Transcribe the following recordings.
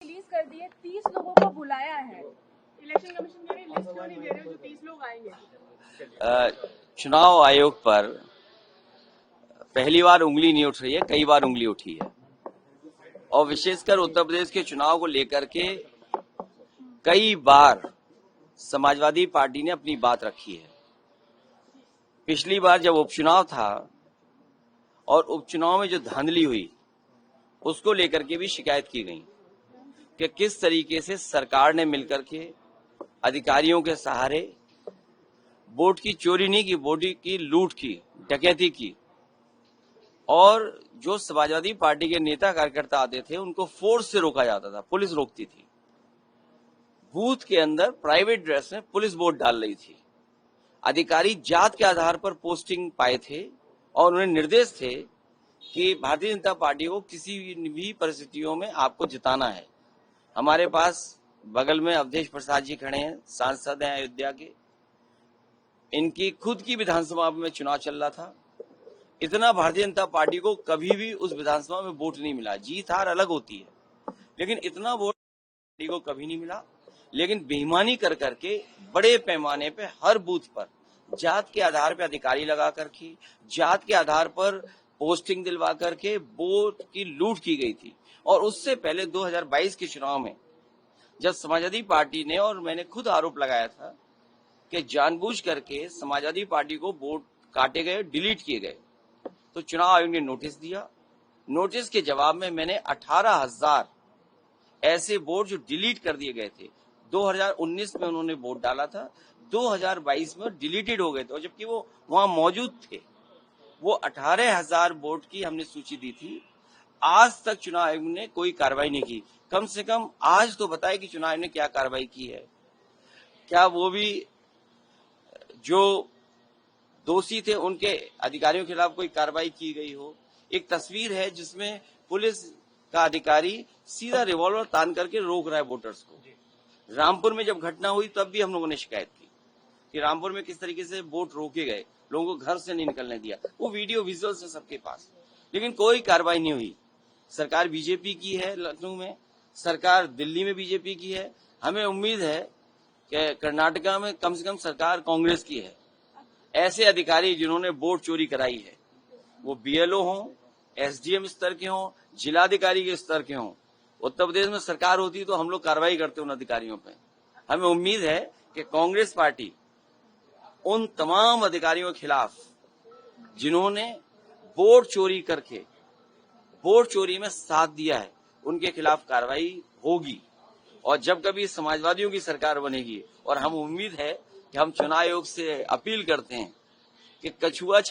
Release कर दिए, 30 लोगों को बुलाया है। इलेक्शन कमीशन कह रहे हैं लिस्ट क्यों नहीं दे रहे हो जो 30 लोग आएंगे। चुनाव आयोग पर पहली बार उंगली नहीं उठ रही है, कई बार उंगली उठी है और विशेषकर उत्तर प्रदेश के चुनाव को लेकर के कई बार समाजवादी पार्टी ने अपनी बात रखी है। पिछली बार जब उपचुनाव था और उपचुनाव में जो धांधली हुई उसको लेकर के भी शिकायत की गई कि किस तरीके से सरकार ने मिलकर के अधिकारियों के सहारे वोट की चोरी नहीं की, वोट की लूट की, डकैती की और जो समाजवादी पार्टी के नेता कार्यकर्ता आते थे उनको फोर्स से रोका जाता था, पुलिस रोकती थी। बूथ के अंदर प्राइवेट ड्रेस में पुलिस वोट डाल रही थी। अधिकारी जात के आधार पर पोस्टिंग पाए थे और उन्हें निर्देश थे कि भारतीय जनता पार्टी को किसी भी परिस्थितियों में आपको जिताना है। हमारे पास बगल में अवधेश प्रसाद जी खड़े हैं, सांसद हैं अयोध्या के। इनकी खुद की विधानसभा में चुनाव चल रहा था। इतना भारतीय जनता पार्टी को कभी भी उस विधानसभा में वोट नहीं मिला। जीत हार अलग होती है, लेकिन इतना वोट पार्टी को कभी नहीं मिला। लेकिन बेईमानी कर करके बड़े पैमाने पे हर बूथ पर जात के आधार पर अधिकारी लगा करके, जात के आधार पर पोस्टिंग दिलवा करके वोट की लूट की गई थी। और उससे पहले 2022 के चुनाव में जब समाजवादी पार्टी ने, और मैंने खुद आरोप लगाया था कि जानबूझ करके समाजवादी पार्टी को वोट काटे गए, डिलीट किए गए, तो चुनाव आयोग ने नोटिस दिया। नोटिस के जवाब में मैंने 18,000 ऐसे वोट जो डिलीट कर दिए गए थे, 2019 में उन्होंने वोट डाला था, 2022 में डिलीटेड हो गए थे, और जबकि वो वहां मौजूद थे। वो 18,000 वोट की हमने सूची दी थी। आज तक चुनाव आयोग ने कोई कार्रवाई नहीं की। कम से कम आज तो बताए कि चुनाव आयोग ने क्या कार्रवाई की है। क्या वो भी जो दोषी थे उनके अधिकारियों के खिलाफ कोई कार्रवाई की गई हो। एक तस्वीर है जिसमें पुलिस का अधिकारी सीधा रिवॉल्वर तान करके रोक रहा है वोटर्स को। रामपुर में जब घटना हुई तब भी हम लोगों ने शिकायत की कि रामपुर में किस तरीके से वोट रोके गए, लोगों को घर से नहीं निकलने दिया। वो वीडियो विजुअल्स है सबके पास, लेकिन कोई कार्रवाई नहीं हुई। सरकार बीजेपी की है लखनऊ में, सरकार दिल्ली में बीजेपी की है। हमें उम्मीद है कि कर्नाटका में कम से कम सरकार कांग्रेस की है। ऐसे अधिकारी जिन्होंने वोट चोरी कराई है, वो बीएलओ हों, एसडीएम स्तर के हों, जिलाधिकारी के स्तर के हों, उत्तर प्रदेश में सरकार होती तो हम लोग कार्रवाई करते उन अधिकारियों पे। हमें उम्मीद है कि कांग्रेस पार्टी उन तमाम अधिकारियों के खिलाफ जिन्होंने वोट चोरी करके वोट चोरी में साथ दिया है, उनके खिलाफ कार्रवाई होगी। और जब कभी समाजवादियों की सरकार बनेगी, और हम उम्मीद है कि हम चुनाव आयोग से अपील करते हैं कि कछुए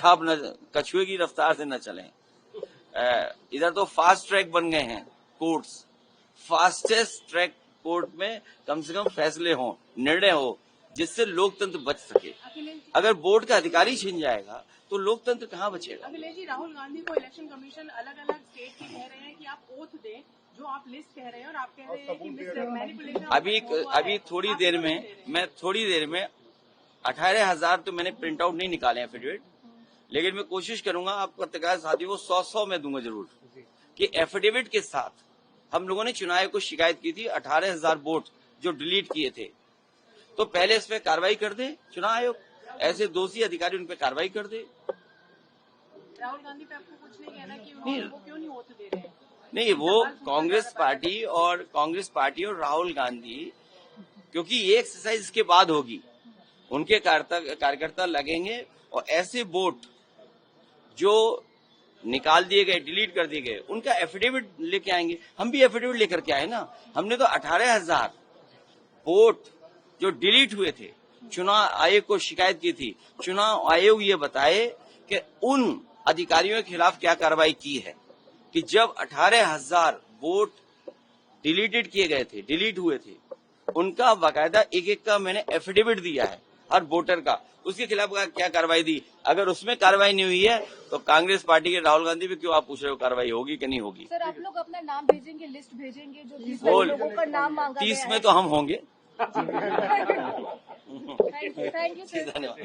की रफ्तार से न चलें। इधर तो फास्ट ट्रैक बन गए हैं कोर्ट्स, फास्टेस्ट ट्रैक कोर्ट में कम से कम फैसले हों, निर्णय हो, जिससे लोकतंत्र बच सके। अगर वोट का अधिकारी छिन जाएगा तो लोकतंत्र कहाँ बचेगा। अखिलेश जी, राहुल गांधी को इलेक्शन कमीशन अलग अलग स्टेट के कह रहे हैं कि आप ओथ दें, जो आप लिस्ट कह रहे हैं, और आप कह रहे हैं कि मैनिपुलेशन। अभी थोड़ी देर में 18,000 तो मैंने प्रिंट आउट नहीं निकाले एफिडेविट, लेकिन मैं कोशिश करूंगा आप पत्रकार साथियों को 100 में दूंगा जरूर कि एफिडेविट के साथ हम लोगों ने चुनाव आयोग को शिकायत की थी 18,000 वोट जो डिलीट किए थे। तो पहले इस पे कार्रवाई कर दे चुनाव आयोग, ऐसे दोषी अधिकारी उन पे कार्रवाई कर दे। राहुल गांधी पे आपको कुछ नहीं कहना कि वो क्यों नहीं वोट दे रहे हैं? नहीं, वो कांग्रेस पार्टी और राहुल गांधी, क्योंकि ये एक्सरसाइज इसके बाद होगी, उनके कार्यकर्ता लगेंगे और ऐसे वोट जो निकाल दिए गए, डिलीट कर दिए गए, उनका एफिडेविट लेके आएंगे। हम भी एफिडेविट लेकर के आए ना। हमने तो 18,000 वोट जो डिलीट हुए थे चुनाव आयोग को शिकायत की थी। चुनाव आयोग ये बताए कि उन अधिकारियों के खिलाफ क्या कार्रवाई की है कि जब 18,000 वोट डिलीटेड किए गए थे, डिलीट हुए थे, उनका बाकायदा एक का मैंने एफिडेविट दिया है हर वोटर का, उसके खिलाफ क्या कार्रवाई दी। अगर उसमें कार्रवाई नहीं हुई है तो कांग्रेस पार्टी के राहुल गांधी पे क्यों आप पूछ रहे हो कार्रवाई होगी कि नहीं होगी। सर, आप लोग अपना नाम भेजेंगे, लिस्ट भेजेंगे जो 30 लोगों का नाम मांगा गया है? 30 में तो हम होंगे। Thank you sir. धन्यवाद।